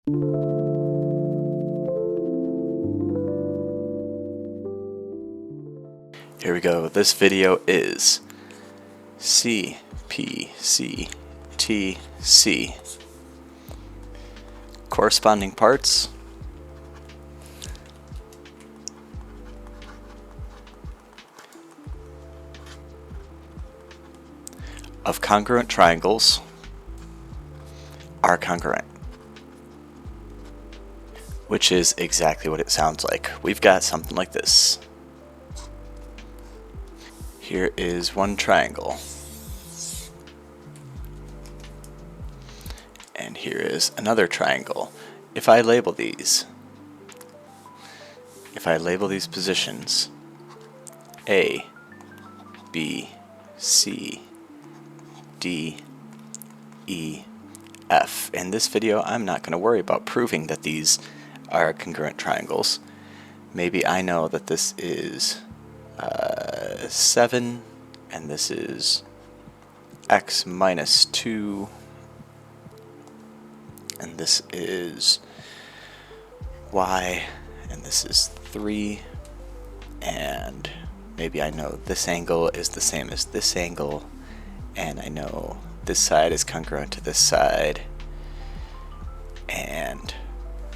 Here we go. This video is CPCTC. Corresponding parts of congruent triangles are congruent, which is exactly what it sounds like. We've got something like this. Here is one triangle, and here is another triangle. If I label these positions A, B, C, D, E, F. In this video, I'm not going to worry about proving that these are congruent triangles. Maybe I know that this is 7, and this is x minus 2, and this is y, and this is 3, and maybe I know this angle is the same as this angle, and I know this side is congruent to this side, and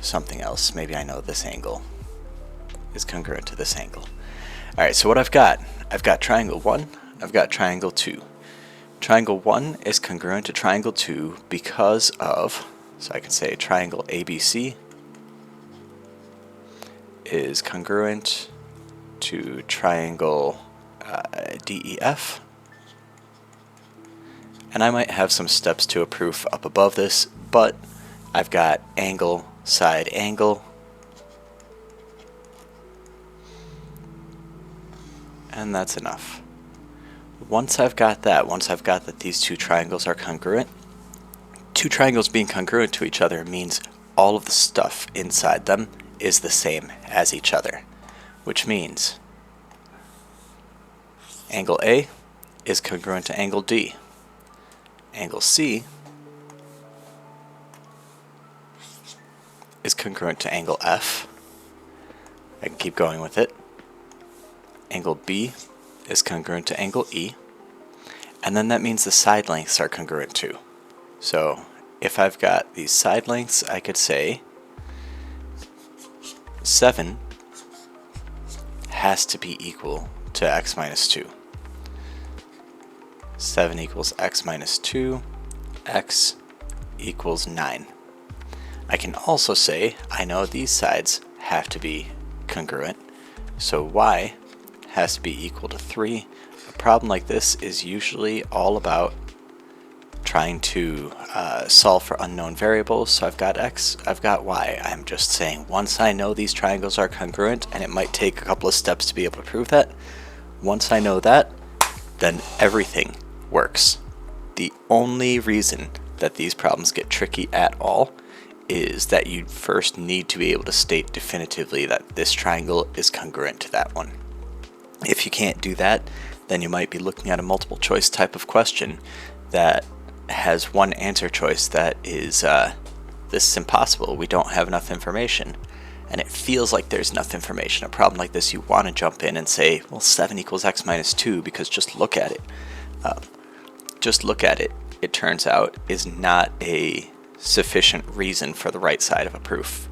something else. Maybe I know this angle is congruent to this angle. Alright, so what I've got triangle 1, I've got triangle 2. Triangle 1 is congruent to triangle 2 because of, so I can say triangle ABC is congruent to triangle DEF. And I might have some steps to a proof up above this, but I've got angle, side, angle. And that's enough. Once I've got that these two triangles are congruent, two triangles being congruent to each other means all of the stuff inside them is the same as each other, which means angle A is congruent to angle D. Angle C is congruent to angle F. I can keep going with it. Angle B is congruent to angle E, and then that means the side lengths are congruent too. So if I've got these side lengths, I could say 7 has to be equal to x minus 2. 7 equals x minus 2, x equals 9. I can also say I know these sides have to be congruent, so y has to be equal to 3. A problem like this is usually all about trying to solve for unknown variables. So I've got x, I've got y. I'm just saying once I know these triangles are congruent, and it might take a couple of steps to be able to prove that, once I know that, then everything works. The only reason that these problems get tricky at all is that you first need to be able to state definitively that this triangle is congruent to that one. If you can't do that, then you might be looking at a multiple choice type of question that has one answer choice that is, this is impossible, we don't have enough information. And it feels like there's enough information. A problem like this, you want to jump in and say, well, 7 equals x minus 2, because just look at it. Just look at it, it turns out, is not a sufficient reason for the right side of a proof.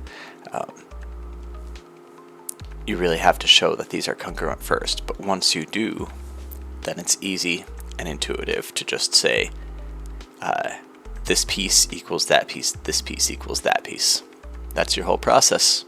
You really have to show that these are congruent first, but once you do, then it's easy and intuitive to just say this piece equals that piece, this piece equals that piece. That's your whole process.